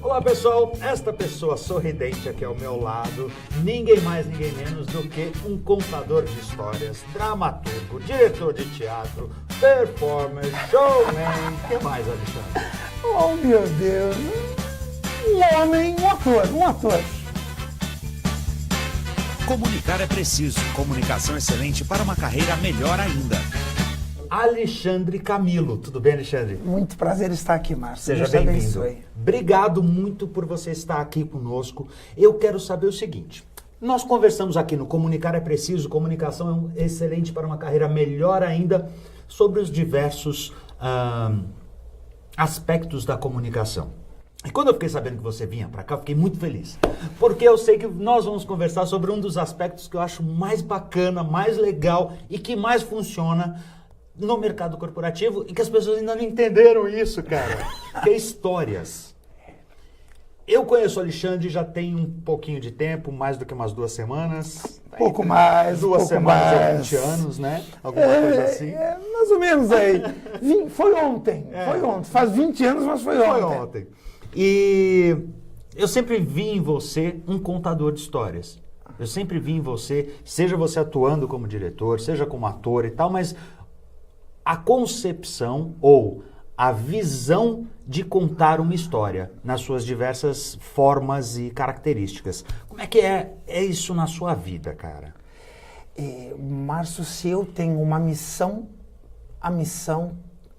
Olá pessoal, esta pessoa sorridente aqui ao meu lado, ninguém mais, ninguém menos do que um contador de histórias, dramaturgo, diretor de teatro, performer, showman, o que mais, Alexandre? Oh meu Deus, um homem, um ator. Comunicar é preciso, comunicação excelente para uma carreira melhor ainda. Alexandre Camilo, tudo bem, Alexandre? Muito prazer estar aqui, Márcio. Seja bem-vindo. Obrigado muito por você estar aqui conosco. Eu quero saber o seguinte, nós conversamos aqui no Comunicar é Preciso, comunicação é excelente para uma carreira melhor ainda, sobre os diversos aspectos da comunicação. E quando eu fiquei sabendo que você vinha para cá, eu fiquei muito feliz. Porque eu sei que nós vamos conversar sobre um dos aspectos que eu acho mais bacana, mais legal e que mais funciona no mercado corporativo e que as pessoas ainda não entenderam isso, cara. Que é histórias. Eu conheço o Alexandre já tem um pouquinho de tempo, mais do que umas 2 semanas. Pouco mais, 2 semanas ou 20 anos, né? Alguma coisa assim. Mais ou menos aí. Foi ontem, Faz 20 anos, mas foi ontem. E eu sempre vi em você um contador de histórias. Eu sempre vi em você, seja você atuando como diretor, seja como ator e tal, mas a concepção ou a visão de contar uma história nas suas diversas formas e características. Como é que é isso na sua vida, cara? Márcio, se eu tenho uma missão, a missão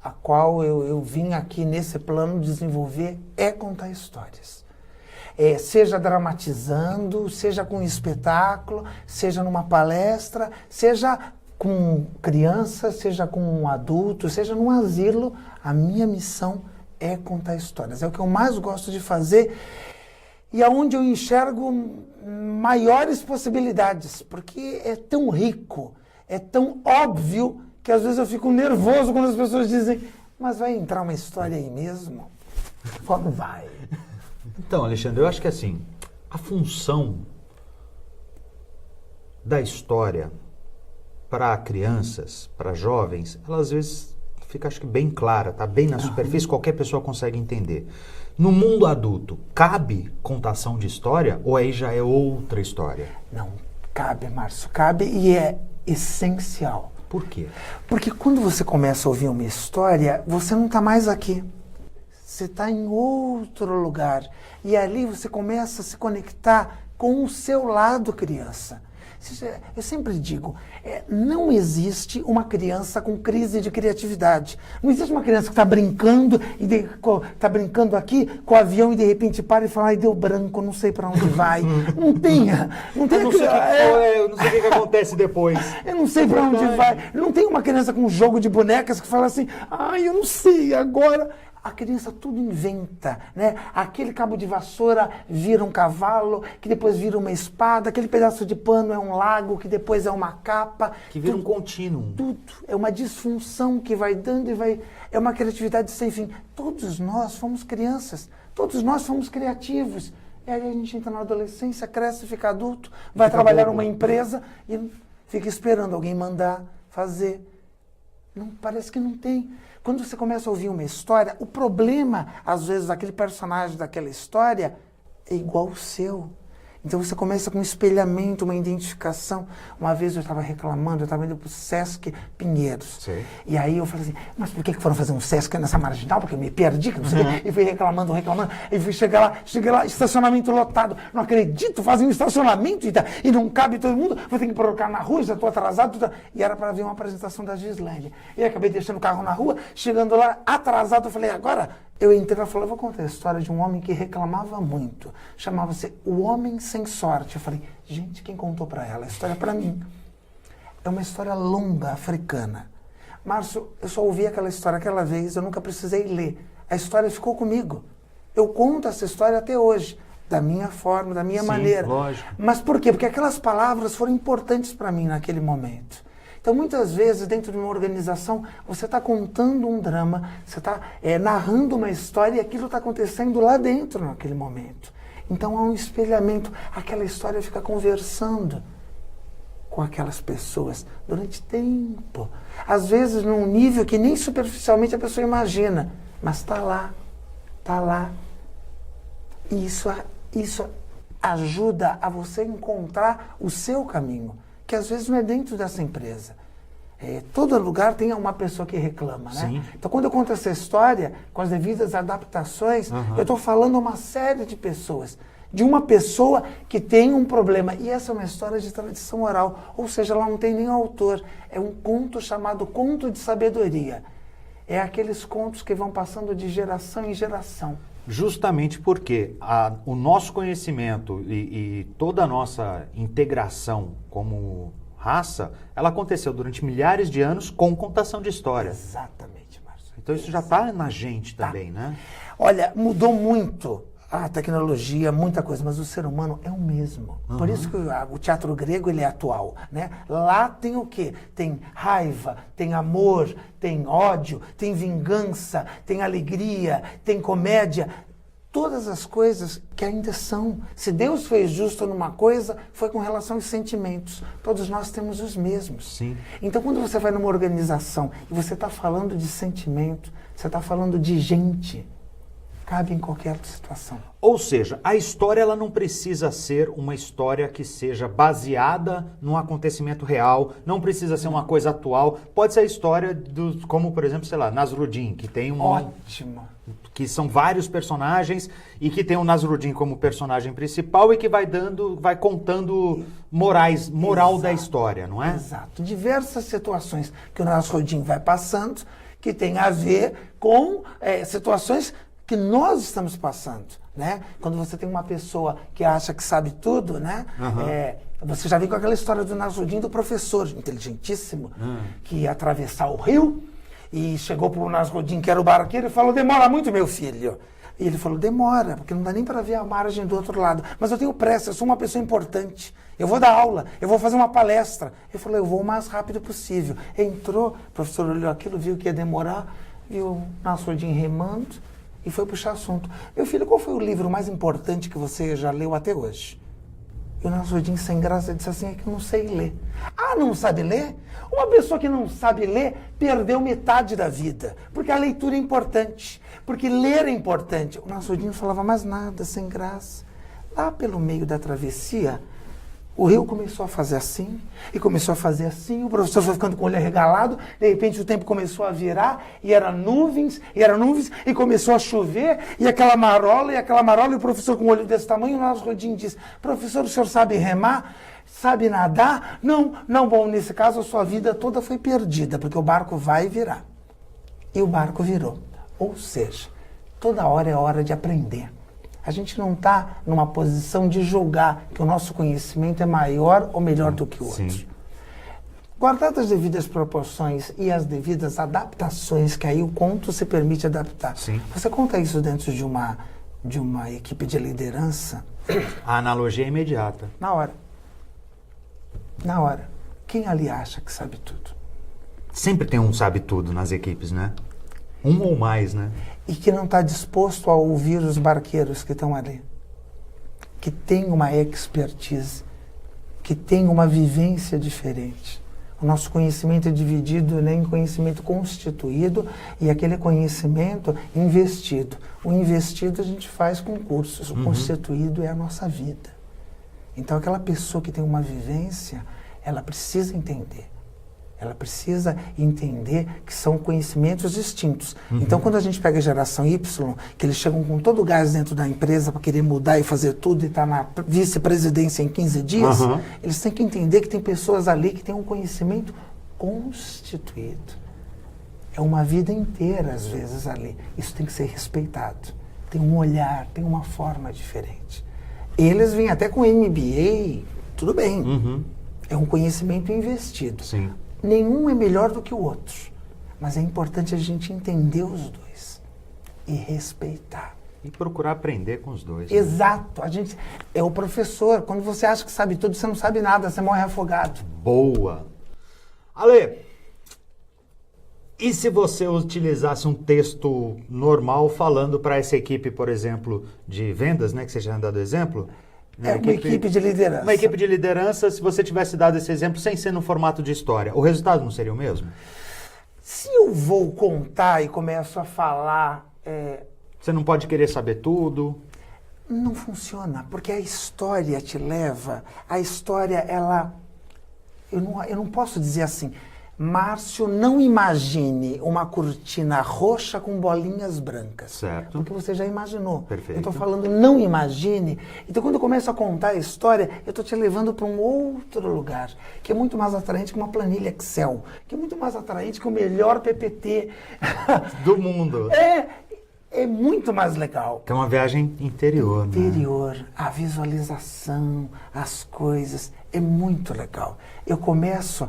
a qual eu vim aqui nesse plano desenvolver é contar histórias. Seja dramatizando, seja com um espetáculo, seja numa palestra, seja com criança, seja com um adulto, seja num asilo, a minha missão é contar histórias. É o que eu mais gosto de fazer e é onde eu enxergo maiores possibilidades, porque é tão rico, é tão óbvio que às vezes eu fico nervoso quando as pessoas dizem, mas vai entrar uma história aí mesmo? Como vai? Então, Alexandre, eu acho que assim, a função da história para crianças, para jovens, ela às vezes fica, acho que bem clara, tá bem na superfície, qualquer pessoa consegue entender. No mundo adulto, cabe contação de história ou aí já é outra história? Não, cabe, Márcio, cabe e é essencial. Por quê? Porque quando você começa a ouvir uma história, você não está mais aqui. Você está em outro lugar. E ali você começa a se conectar com o seu lado criança. Eu sempre digo, não existe uma criança com crise de criatividade. Não existe uma criança que está brincando está brincando aqui com o avião e de repente para e fala, ai, deu branco, não sei para onde vai. Não tem. Eu não sei o que acontece depois. Eu não sei para onde vai. Não tem uma criança com um jogo de bonecas que fala assim, ai, eu não sei, agora... A criança tudo inventa, né? Aquele cabo de vassoura vira um cavalo, que depois vira uma espada, aquele pedaço de pano é um lago, que depois é uma capa. Que vira um contínuo. Tudo. É uma disfunção que vai dando e vai... É uma criatividade sem fim. Todos nós fomos crianças, todos nós fomos criativos. E aí a gente entra na adolescência, cresce, fica adulto, vai trabalhar numa empresa e fica esperando alguém mandar fazer. Não, parece que não tem. Quando você começa a ouvir uma história, o problema, às vezes, daquele personagem daquela história é igual ao seu. Então você começa com um espelhamento, uma identificação. Uma vez eu estava reclamando, eu estava indo para o Sesc Pinheiros. Sim. E aí eu falei assim, mas por que foram fazer um Sesc nessa marginal? Porque eu me perdi, que não sei o quê. E fui reclamando. E fui cheguei lá, estacionamento lotado. Não acredito, fazem um estacionamento e não cabe todo mundo. Vou ter que colocar na rua, já estou atrasado. E era para ver uma apresentação da Gislândia. E acabei deixando o carro na rua, chegando lá, atrasado, eu falei, agora... Eu entrei e falei, eu vou contar a história de um homem que reclamava muito. Chamava-se O Homem Sem Sorte. Eu falei, gente, quem contou para ela? A história é para mim. É uma história longa, africana. Márcio, eu só ouvi aquela história aquela vez, eu nunca precisei ler. A história ficou comigo. Eu conto essa história até hoje, da minha forma, da minha maneira. Lógico. Mas por quê? Porque aquelas palavras foram importantes para mim naquele momento. Então, muitas vezes, dentro de uma organização, você está contando um drama, você está narrando uma história e aquilo está acontecendo lá dentro naquele momento. Então, há um espelhamento. Aquela história fica conversando com aquelas pessoas durante tempo. Às vezes, num nível que nem superficialmente a pessoa imagina, mas está lá, está lá. E isso ajuda a você encontrar o seu caminho, que às vezes não é dentro dessa empresa. Todo lugar tem uma pessoa que reclama, né? Sim. Então, quando eu conto essa história, com as devidas adaptações, eu estou falando a uma série de pessoas. De uma pessoa que tem um problema. E essa é uma história de tradição oral. Ou seja, ela não tem nem autor. É um conto chamado Conto de Sabedoria. É aqueles contos que vão passando de geração em geração. Justamente porque o nosso conhecimento e toda a nossa integração como raça, ela aconteceu durante milhares de anos com contação de história. Exatamente, Márcio. Então isso já está na gente também, né? Olha, mudou muito a tecnologia, muita coisa, mas o ser humano é o mesmo. Por isso que o teatro grego ele é atual, né? Lá tem o quê? Tem raiva, tem amor, tem ódio, tem vingança, tem alegria, tem comédia. Todas as coisas que ainda são. Se Deus fez justo numa coisa, foi com relação aos sentimentos. Todos nós temos os mesmos. Sim. Então, quando você vai numa organização e você está falando de sentimento, você está falando de gente, cabe em qualquer situação. Ou seja, a história ela não precisa ser uma história que seja baseada num acontecimento real, não precisa ser uma coisa atual. Pode ser a história como, por exemplo, sei lá, Nasruddin, que tem Ótimo. Que são vários personagens e que tem o Nasruddin como personagem principal e que vai contando moral da história, não é? Exato. Diversas situações que o Nasruddin vai passando que tem a ver com situações que nós estamos passando, né? Quando você tem uma pessoa que acha que sabe tudo, né? Você já viu com aquela história do Nasruddin, do professor inteligentíssimo, que ia atravessar o rio e chegou para o Nasruddin, que era o barqueiro, e falou: demora muito, meu filho. E ele falou: demora, porque não dá nem para ver a margem do outro lado. Mas eu tenho pressa, eu sou uma pessoa importante. Eu vou dar aula, eu vou fazer uma palestra. Ele falou: eu vou o mais rápido possível. Entrou, o professor olhou aquilo, viu que ia demorar, viu o Nasruddin remando e foi puxar assunto. Meu filho, qual foi o livro mais importante que você já leu até hoje? E o Nasruddin, sem graça, disse assim: é que eu não sei ler. Ah, não sabe ler? Uma pessoa que não sabe ler perdeu metade da vida, porque a leitura é importante, porque ler é importante. O Nasruddin não falava mais nada, sem graça. Lá pelo meio da travessia, o rio começou a fazer assim, e começou a fazer assim, o professor foi ficando com o olho arregalado, de repente o tempo começou a virar, e eram nuvens, e começou a chover, e aquela marola, e o professor com o olho desse tamanho, o Nasruddin disse: professor, o senhor sabe remar? Sabe nadar? Não, bom, nesse caso a sua vida toda foi perdida, porque o barco vai virar. E o barco virou. Ou seja, toda hora é hora de aprender. A gente não está numa posição de julgar que o nosso conhecimento é maior ou melhor do que o outro. Sim. Guardadas as devidas proporções e as devidas adaptações, que aí o conto se permite adaptar. Sim. Você conta isso dentro de uma equipe de liderança? A analogia é imediata. Na hora. Quem ali acha que sabe tudo? Sempre tem um sabe-tudo nas equipes, né? Um ou mais, né? E que não está disposto a ouvir os barqueiros que estão ali. Que tem uma expertise, que tem uma vivência diferente. O nosso conhecimento é dividido, né, em conhecimento constituído e aquele conhecimento investido. O investido a gente faz com cursos, o constituído é a nossa vida. Então aquela pessoa que tem uma vivência, ela precisa entender. Ela precisa entender que são conhecimentos distintos. Então, quando a gente pega a geração Y, que eles chegam com todo o gás dentro da empresa para querer mudar e fazer tudo e estar na vice-presidência em 15 dias, eles têm que entender que tem pessoas ali que têm um conhecimento constituído. É uma vida inteira, às vezes, ali. Isso tem que ser respeitado. Tem um olhar, tem uma forma diferente. Eles vêm até com MBA, tudo bem. É um conhecimento investido. Sim. Nenhum é melhor do que o outro. Mas é importante a gente entender os dois e respeitar. E procurar aprender com os dois. Né? Exato. É o professor. Quando você acha que sabe tudo, você não sabe nada, você morre afogado. Boa. Ale, e se você utilizasse um texto normal falando para essa equipe, por exemplo, de vendas, né, que você já tinha dado exemplo? Uma equipe de liderança. Uma equipe de liderança, se você tivesse dado esse exemplo sem ser no formato de história, o resultado não seria o mesmo? Se eu vou contar e começo a falar... Você não pode querer saber tudo. Não funciona, porque a história te leva, a história, ela... Eu não posso dizer assim, Márcio, não imagine uma cortina roxa com bolinhas brancas. Certo. Porque você já imaginou. Perfeito. Eu estou falando, não imagine. Então, quando eu começo a contar a história, eu estou te levando para um outro lugar, que é muito mais atraente que uma planilha Excel, que é muito mais atraente que o melhor PPT Do mundo. É muito mais legal. Que é uma viagem interior, né? Interior, a visualização, as coisas, é muito legal. Eu começo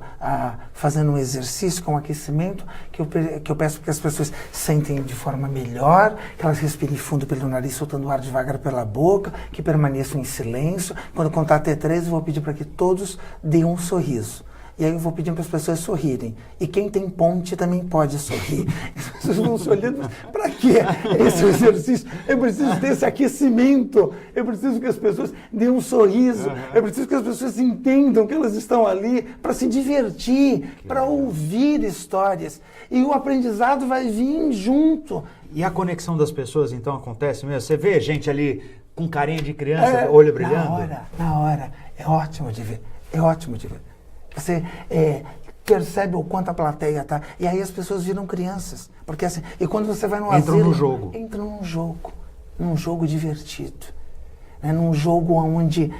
fazendo um exercício com aquecimento que eu peço que as pessoas sentem de forma melhor, que elas respirem fundo pelo nariz, soltando o ar devagar pela boca, que permaneçam em silêncio. Quando eu contar até 3, eu vou pedir para que todos deem um sorriso. E aí eu vou pedindo para as pessoas sorrirem. E quem tem ponte também pode sorrir. As pessoas vão se olhando, para quê esse exercício? Eu preciso desse aquecimento. Eu preciso que as pessoas deem um sorriso. Eu preciso que as pessoas entendam que elas estão ali para se divertir, para ouvir histórias. E o aprendizado vai vir junto. E a conexão das pessoas, então, acontece mesmo? Você vê gente ali com carinha de criança, olho brilhando? Na hora. É ótimo de ver. É ótimo de ver. Você percebe o quanto a plateia está. E aí as pessoas viram crianças. Porque assim, e quando você vai no asilo... Entram num jogo divertido. Né? Num jogo onde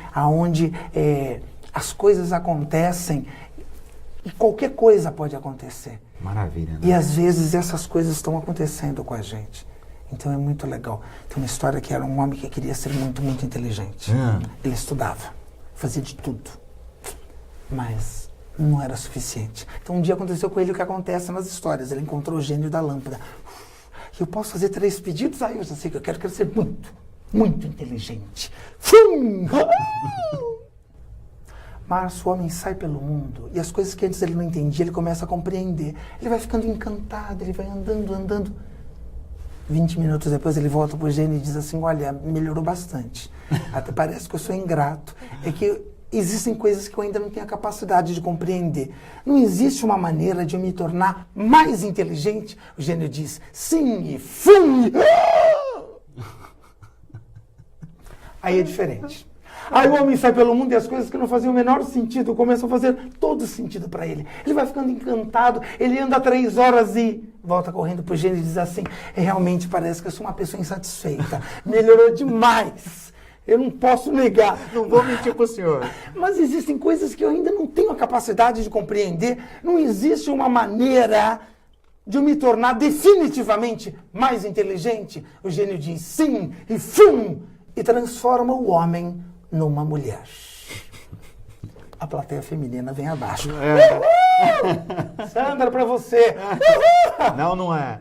as coisas acontecem. E qualquer coisa pode acontecer. Maravilha, né? E às vezes essas coisas estão acontecendo com a gente. Então é muito legal. Tem uma história que era um homem que queria ser muito, muito inteligente. Ele estudava, fazia de tudo. Mas não era suficiente. Então um dia aconteceu com ele o que acontece nas histórias. Ele encontrou o gênio da lâmpada. Eu posso fazer 3 pedidos? Aí eu já sei que eu quero ser muito, muito inteligente. Mas o homem sai pelo mundo e as coisas que antes ele não entendia, ele começa a compreender. Ele vai ficando encantado, ele vai andando. 20 minutos depois ele volta pro gênio e diz assim, olha, melhorou bastante. Até parece que eu sou ingrato. É que existem coisas que eu ainda não tenho a capacidade de compreender. Não existe uma maneira de eu me tornar mais inteligente? O gênio diz, sim, e fum! Aí é diferente. Aí o homem sai pelo mundo e as coisas que não faziam o menor sentido começam a fazer todo sentido para ele. Ele vai ficando encantado, ele anda 3 horas e volta correndo pro gênio e diz assim, realmente parece que eu sou uma pessoa insatisfeita. Melhorou demais. Eu não posso negar. Não vou mentir pro senhor. Mas existem coisas que eu ainda não tenho a capacidade de compreender. Não existe uma maneira de eu me tornar definitivamente mais inteligente. O gênio diz sim e fum! E transforma o homem numa mulher. A plateia feminina vem abaixo. Sandra, pra você. Não é.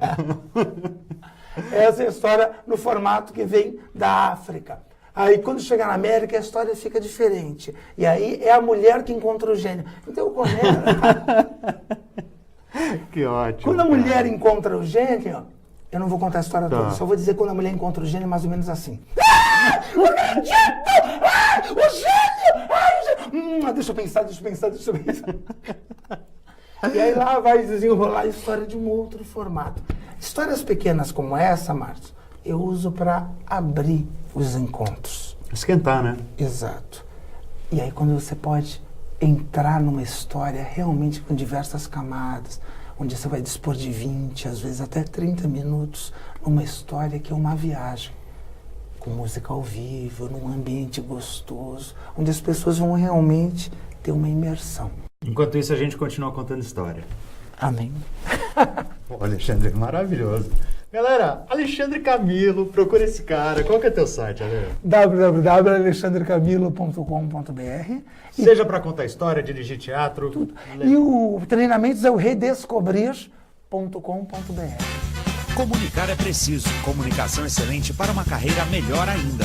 Essa é a história no formato que vem da África. Aí, quando chega na América, a história fica diferente. E aí, é a mulher que encontra o gênio. Então, eu começo... Que ótimo. Quando a mulher encontra o gênio, eu não vou contar a história toda, só vou dizer quando a mulher encontra o gênio, mais ou menos assim. Não acredito! O gênio! Deixa eu pensar. E aí lá vai desenrolar a história de um outro formato. Histórias pequenas como essa, Márcio, eu uso para abrir os encontros. Esquentar, né? Exato. E aí quando você pode entrar numa história realmente com diversas camadas, onde você vai dispor de 20, às vezes até 30 minutos, numa história que é uma viagem, com música ao vivo, num ambiente gostoso, onde as pessoas vão realmente ter uma imersão. Enquanto isso, a gente continua contando história. Amém. Pô, Alexandre, maravilhoso. Galera, Alexandre Camilo, procura esse cara. Qual que é teu site, Ale? www.alexandrecamilo.com.br. Seja para contar história, dirigir teatro. Tudo. E o treinamento é o redescobrir.com.br. Comunicar é preciso. Comunicação excelente para uma carreira melhor ainda.